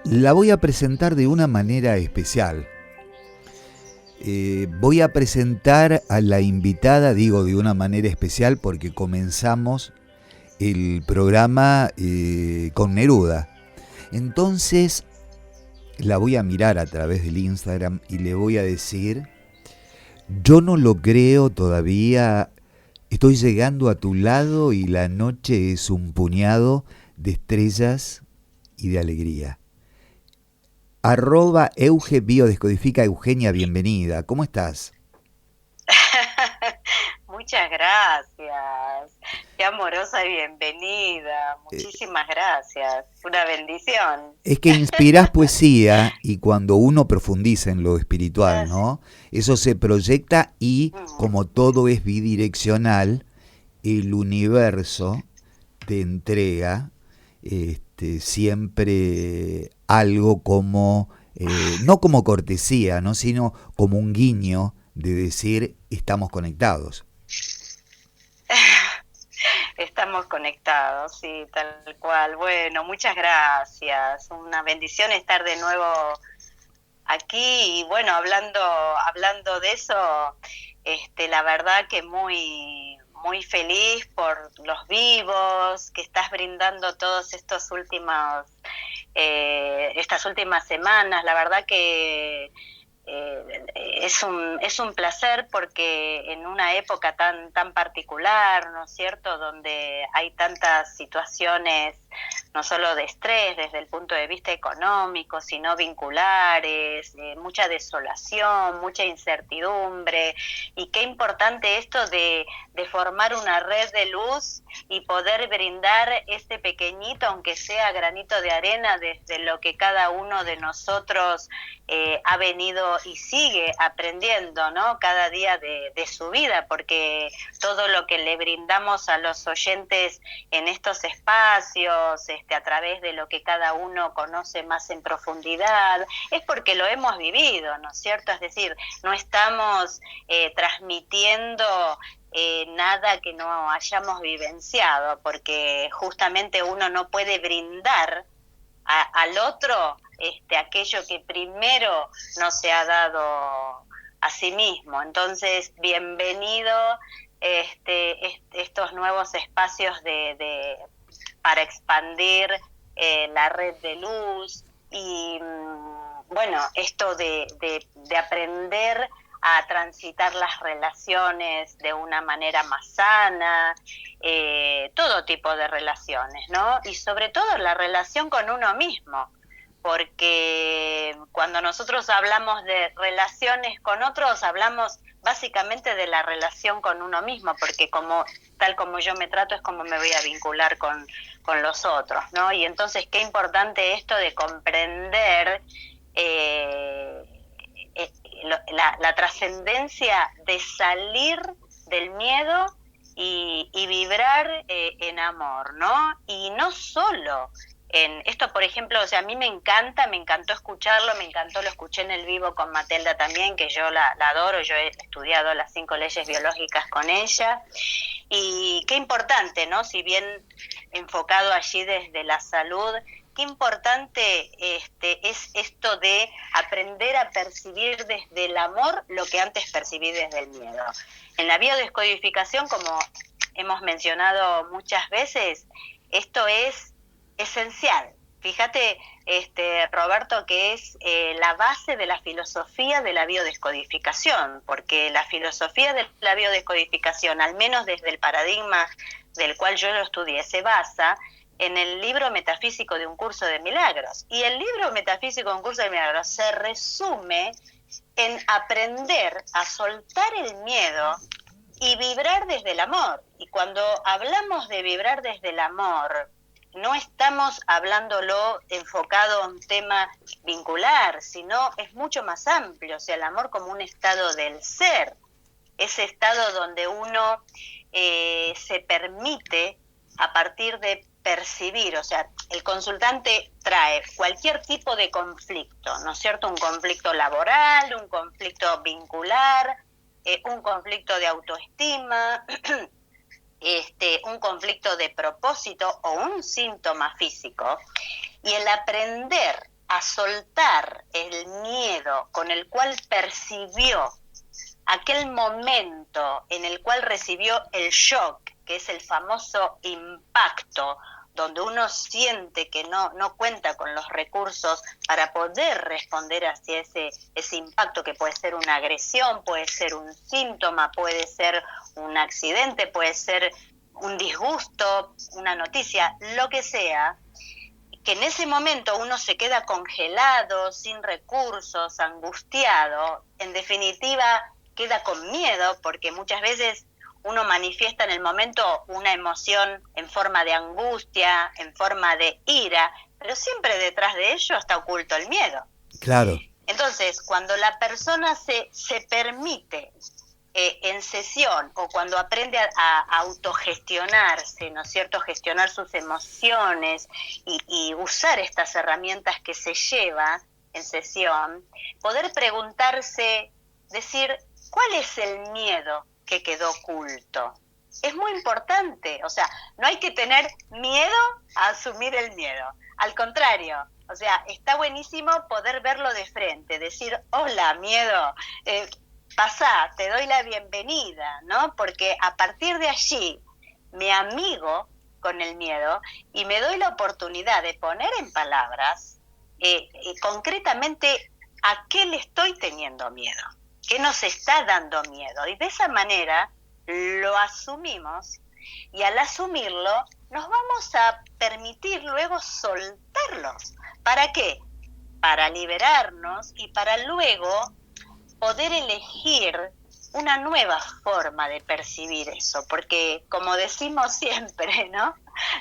La voy a presentar de una manera especial. Voy a presentar a la invitada, digo de una manera especial porque comenzamos el programa con Neruda. Entonces la voy a mirar a través del Instagram y le voy a decir: yo no lo creo todavía, estoy llegando a tu lado y la noche es un puñado de estrellas y de alegría. @EugeBiodescodifica. Eugenia, bienvenida. ¿Cómo estás? Muchas gracias. Qué amorosa y bienvenida. Muchísimas gracias. Una bendición. Es que inspirás poesía y cuando uno profundiza en lo espiritual, Gracias. ¿no? Eso se proyecta y como todo es bidireccional, el universo te entrega siempre algo como, no como cortesía, ¿no? Sino como un guiño de decir estamos conectados. Estamos conectados, sí, tal cual. Bueno, muchas gracias. Una bendición estar de nuevo aquí y bueno, hablando de eso, la verdad que muy feliz por los vivos que estás brindando todos estas últimas semanas. La verdad que es un placer porque en una época tan particular, ¿no es cierto?, donde hay tantas situaciones no solo de estrés desde el punto de vista económico, sino vinculares, mucha desolación, mucha incertidumbre, y qué importante esto de formar una red de luz y poder brindar este pequeñito, aunque sea granito de arena, desde lo que cada uno de nosotros ha venido y sigue aprendiendo, ¿no?, cada día de su vida, porque todo lo que le brindamos a los oyentes en estos espacios, a través de lo que cada uno conoce más en profundidad, es porque lo hemos vivido, ¿no es cierto? Es decir, no estamos transmitiendo nada que no hayamos vivenciado, porque justamente uno no puede brindar al otro aquello que primero no se ha dado a sí mismo. Entonces, bienvenido estos nuevos espacios para expandir la red de luz y bueno, esto de aprender a transitar las relaciones de una manera más sana, todo tipo de relaciones, ¿no? Y sobre todo la relación con uno mismo, porque cuando nosotros hablamos de relaciones con otros, hablamos básicamente de la relación con uno mismo, porque tal como yo me trato es como me voy a vincular con los otros, ¿no? Y entonces qué importante esto de comprender la trascendencia de salir del miedo y vibrar en amor, ¿no? Y no solo en esto, por ejemplo, o sea, a mí me encantó escucharlo, lo escuché en el vivo con Matelda también, que yo la adoro, yo he estudiado las 5 leyes biológicas con ella, y qué importante, ¿no? Si bien enfocado allí desde la salud, qué importante es esto de aprender a percibir desde el amor lo que antes percibí desde el miedo. En la biodescodificación, como hemos mencionado muchas veces, esto es esencial. Fíjate, Roberto, que es la base de la filosofía de la biodescodificación, porque la filosofía de la biodescodificación, al menos desde el paradigma del cual yo lo estudié, se basa en el libro metafísico de un curso de milagros. Y el libro metafísico de un curso de milagros se resume en aprender a soltar el miedo y vibrar desde el amor. Y cuando hablamos de vibrar desde el amor, no estamos hablándolo enfocado a un tema vincular, sino es mucho más amplio, o sea, el amor como un estado del ser, ese estado donde uno se permite a partir de percibir, o sea, el consultante trae cualquier tipo de conflicto, ¿no es cierto? Un conflicto laboral, un conflicto vincular, un conflicto de autoestima, un conflicto de propósito o un síntoma físico, y el aprender a soltar el miedo con el cual percibió aquel momento en el cual recibió el shock, que es el famoso impacto, donde uno siente que no cuenta con los recursos para poder responder hacia ese impacto, que puede ser una agresión, puede ser un síntoma, puede ser un accidente, puede ser un disgusto, una noticia, lo que sea, que en ese momento uno se queda congelado, sin recursos, angustiado, en definitiva queda con miedo, porque muchas veces uno manifiesta en el momento una emoción en forma de angustia, en forma de ira, pero siempre detrás de ello está oculto el miedo. Claro. Entonces, cuando la persona se permite en sesión, o cuando aprende a autogestionarse, ¿no es cierto?, gestionar sus emociones y usar estas herramientas que se lleva en sesión, poder preguntarse, decir, ¿cuál es el miedo que quedó oculto? Es muy importante, o sea, no hay que tener miedo a asumir el miedo, al contrario, o sea, está buenísimo poder verlo de frente, decir, hola, miedo, pasá, te doy la bienvenida, ¿no? Porque a partir de allí me amigo con el miedo y me doy la oportunidad de poner en palabras concretamente a qué le estoy teniendo miedo, qué nos está dando miedo. Y de esa manera lo asumimos, y al asumirlo nos vamos a permitir luego soltarlos. ¿Para qué? Para liberarnos y para luego poder elegir una nueva forma de percibir eso, porque como decimos siempre, ¿no?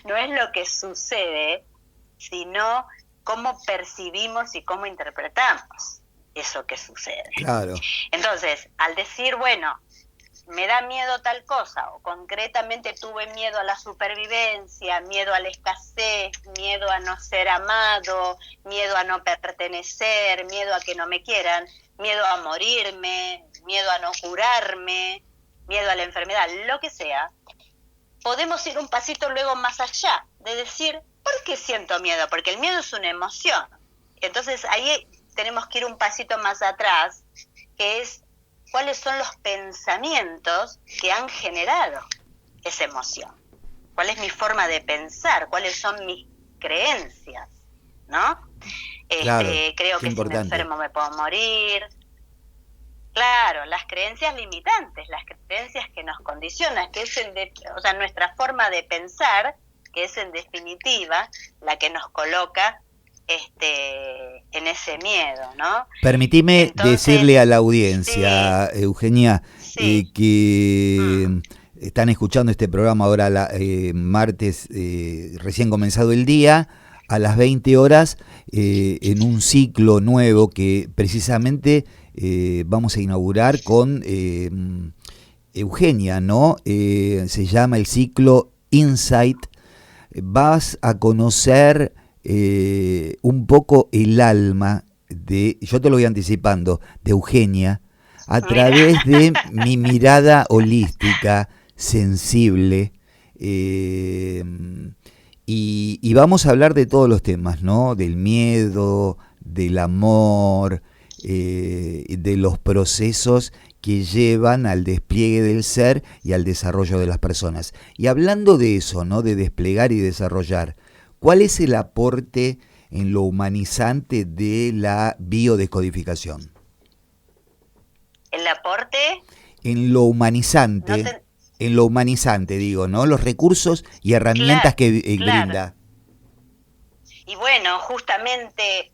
No es lo que sucede, sino cómo percibimos y cómo interpretamos eso que sucede. Claro. Entonces, al decir, bueno, me da miedo tal cosa, o concretamente tuve miedo a la supervivencia, miedo a la escasez, miedo a no ser amado, miedo a no pertenecer, miedo a que no me quieran, miedo a morirme, miedo a no curarme, miedo a la enfermedad, lo que sea, podemos ir un pasito luego más allá, de decir, ¿por qué siento miedo? Porque el miedo es una emoción. Entonces ahí tenemos que ir un pasito más atrás, que es cuáles son los pensamientos que han generado esa emoción. ¿Cuál es mi forma de pensar? ¿Cuáles son mis creencias? ¿No? Claro, creo que importante. si me enfermo me puedo morir. Claro, las creencias limitantes, las creencias que nos condicionan, que es nuestra forma de pensar, que es en definitiva la que nos coloca en ese miedo, ¿no? Permitime decirle a la audiencia, sí, Eugenia, sí, que están escuchando este programa ahora martes, recién comenzado el día, a las 20 horas, en un ciclo nuevo que precisamente vamos a inaugurar con Eugenia, ¿no? Se llama el ciclo Insight. Vas a conocer un poco el alma yo te lo voy anticipando, de Eugenia, a través de mi mirada holística, sensible, y vamos a hablar de todos los temas, ¿no? Del miedo, del amor, de los procesos que llevan al despliegue del ser y al desarrollo de las personas. Y hablando de eso, ¿no? De desplegar y desarrollar, ¿cuál es el aporte en lo humanizante de la biodescodificación? ¿El aporte? En lo humanizante, en lo humanizante digo, ¿no? Los recursos y herramientas que brinda. Y bueno, justamente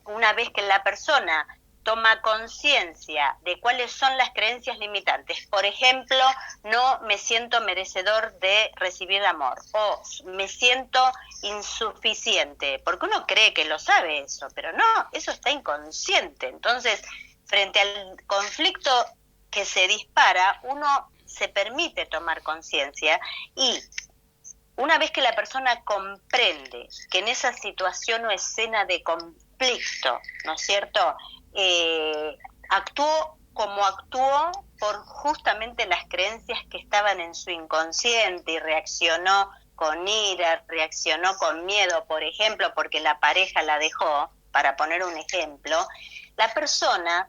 una vez que la persona toma conciencia de cuáles son las creencias limitantes. Por ejemplo, no me siento merecedor de recibir amor, o me siento insuficiente, porque uno cree que lo sabe eso, pero no, eso está inconsciente. Entonces, frente al conflicto que se dispara, uno se permite tomar conciencia, y una vez que la persona comprende que en esa situación o escena de conflicto, ¿no es cierto?, actuó como actuó por justamente las creencias que estaban en su inconsciente, y reaccionó con ira, reaccionó con miedo, por ejemplo, porque la pareja la dejó, para poner un ejemplo, la persona,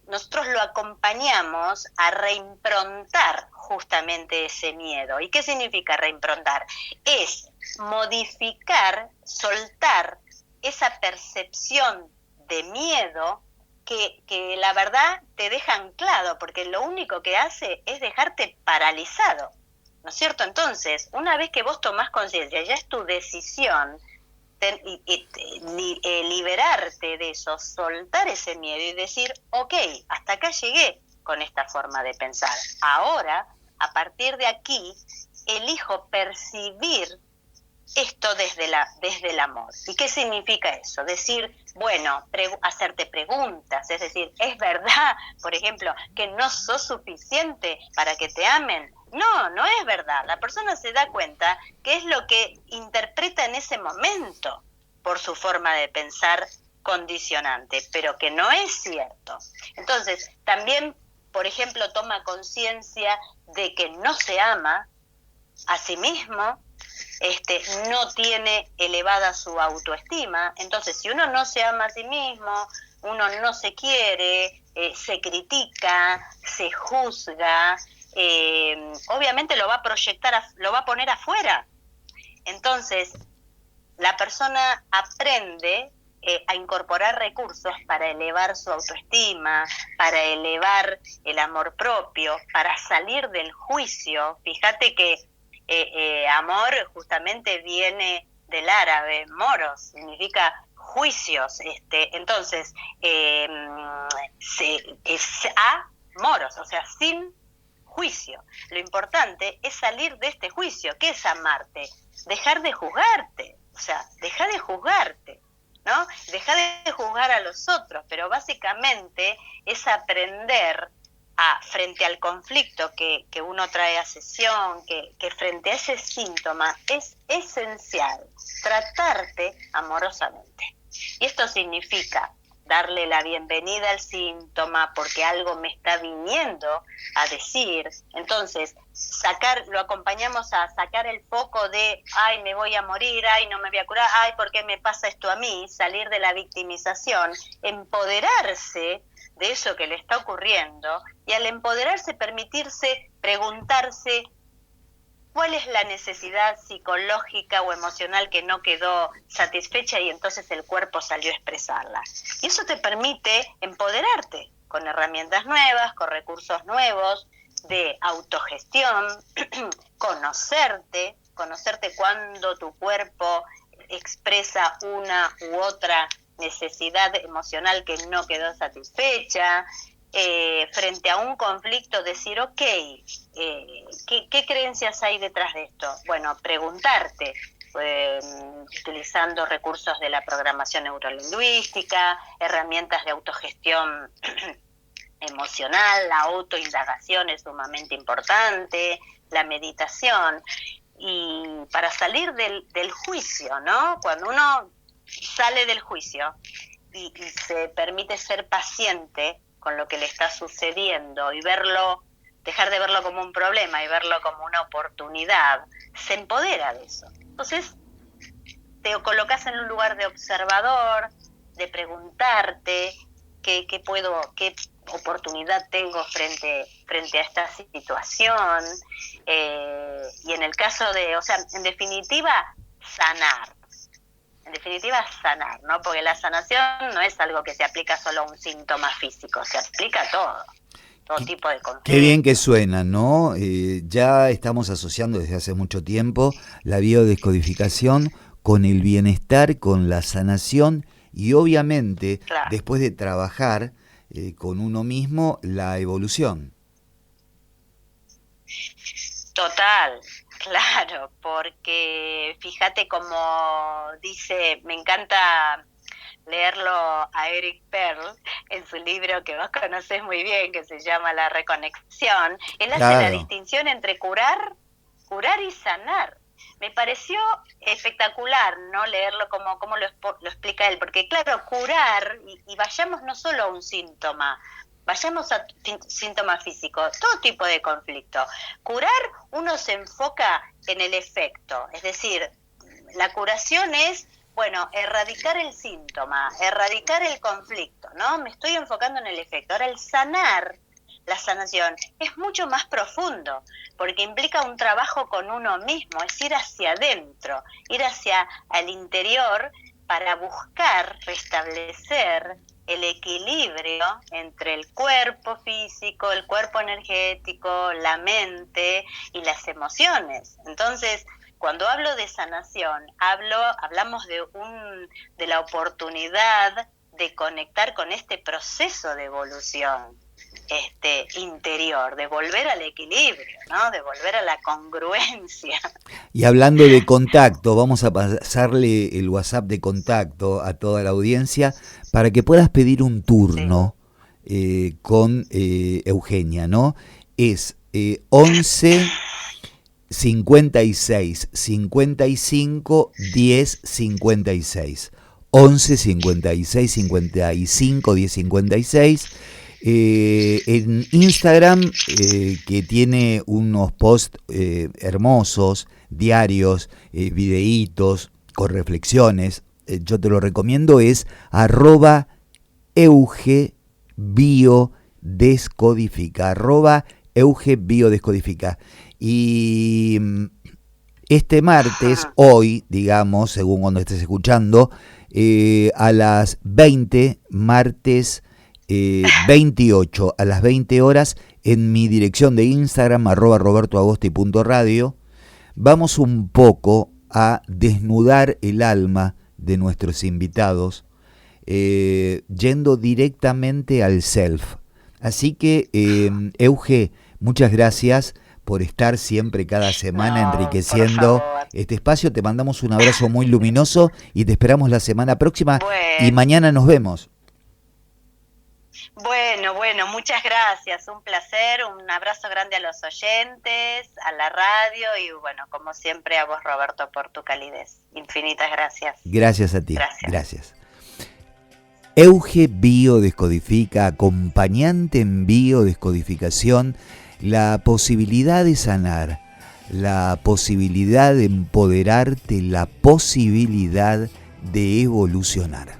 nosotros lo acompañamos a reimprontar justamente ese miedo. ¿Y qué significa reimprontar? Es modificar, soltar esa percepción de miedo que la verdad te deja anclado, porque lo único que hace es dejarte paralizado, ¿no es cierto? Entonces, una vez que vos tomás conciencia, ya es tu decisión liberarte de eso, soltar ese miedo y decir, ok, hasta acá llegué con esta forma de pensar. Ahora, a partir de aquí, elijo percibir esto desde el amor. ¿Y qué significa eso? Decir, bueno, hacerte preguntas, es decir, ¿es verdad, por ejemplo, que no sos suficiente para que te amen? No, no es verdad. La persona se da cuenta que es lo que interpreta en ese momento por su forma de pensar condicionante, pero que no es cierto. Entonces, también, por ejemplo, toma conciencia de que no se ama a sí mismo, no tiene elevada su autoestima. Entonces, si uno no se ama a sí mismo, uno no se quiere, se critica, se juzga, obviamente lo va a proyectar, lo va a poner afuera. Entonces, la persona aprende a incorporar recursos para elevar su autoestima, para elevar el amor propio, para salir del juicio. Fíjate que amor justamente viene del árabe, moros, significa juicios. Entonces, es moros, o sea, sin juicio. Lo importante es salir de este juicio. ¿Qué es amarte? Dejar de juzgarte, o sea, dejar de juzgarte, ¿no? Dejar de juzgar a los otros, pero básicamente es aprender frente al conflicto que uno trae a sesión, que frente a ese síntoma es esencial tratarte amorosamente. Y esto significa darle la bienvenida al síntoma porque algo me está viniendo a decir. Entonces, lo acompañamos a sacar el foco de, ay, me voy a morir, ay, no me voy a curar, ay, ¿por qué me pasa esto a mí? Salir de la victimización, empoderarse de eso que le está ocurriendo, y al empoderarse, permitirse preguntarse cuál es la necesidad psicológica o emocional que no quedó satisfecha y entonces el cuerpo salió a expresarla. Y eso te permite empoderarte con herramientas nuevas, con recursos nuevos de autogestión, conocerte cuando tu cuerpo expresa una u otra necesidad emocional que no quedó satisfecha, frente a un conflicto decir, ok, ¿qué creencias hay detrás de esto? Bueno, preguntarte, utilizando recursos de la programación neurolingüística, herramientas de autogestión emocional, la autoindagación es sumamente importante, la meditación, y para salir del juicio, ¿no? Cuando uno sale del juicio y se permite ser paciente con lo que le está sucediendo y dejar de verlo como un problema y verlo como una oportunidad, se empodera de eso. Entonces, te colocas en un lugar de observador, de preguntarte qué oportunidad tengo frente a esta situación, y en el caso o sea, en definitiva, sanar, ¿no? Porque la sanación no es algo que se aplica solo a un síntoma físico, se aplica a todo tipo de conflictos. Qué bien que suena, ¿no? Ya estamos asociando desde hace mucho tiempo la biodescodificación con el bienestar, con la sanación y obviamente, claro, después de trabajar con uno mismo, la evolución. Total, claro, porque fíjate como dice, me encanta leerlo a Eric Pearl en su libro que vos conocés muy bien, que se llama La Reconexión. Él hace la distinción entre curar y sanar. Me pareció espectacular, ¿no? Leerlo como lo explica él, porque claro, curar, y vayamos no solo a un síntoma, vayamos a síntomas físicos, todo tipo de conflicto. Curar, uno se enfoca en el efecto, es decir, la curación es bueno, erradicar el síntoma, erradicar el conflicto, ¿no? Me estoy enfocando en el efecto. Ahora, el sanar, la sanación, es mucho más profundo, porque implica un trabajo con uno mismo, es ir hacia adentro, ir hacia el interior para buscar restablecer el equilibrio entre el cuerpo físico, el cuerpo energético, la mente y las emociones. Entonces, cuando hablo de sanación, hablamos de la oportunidad de conectar con este proceso de evolución interior, de volver al equilibrio, ¿no? De volver a la congruencia. Y hablando de contacto, vamos a pasarle el WhatsApp de contacto a toda la audiencia para que puedas pedir un turno con Eugenia, ¿no? Es 11 56 55 10 56. 11 56 55 10 56. En Instagram, que tiene unos posts hermosos, diarios, videitos con reflexiones, yo te lo recomiendo, es @eugebiodescodifica, @eugebiodescodifica. Y este martes, hoy, digamos, según cuando estés escuchando, a las 20, martes 28 a las 20 horas, en mi dirección de Instagram, @robertoagosti.radio, vamos un poco a desnudar el alma de nuestros invitados, yendo directamente al self. Así que, Euge, muchas gracias por estar siempre cada semana enriqueciendo este espacio. Te mandamos un abrazo muy luminoso y te esperamos la semana próxima. Y mañana nos vemos. Bueno, muchas gracias, un placer, un abrazo grande a los oyentes, a la radio y bueno, como siempre a vos, Roberto, por tu calidez. Infinitas gracias. Gracias a ti. Gracias. Euge Biodescodifica, acompañante en biodescodificación, la posibilidad de sanar, la posibilidad de empoderarte, la posibilidad de evolucionar.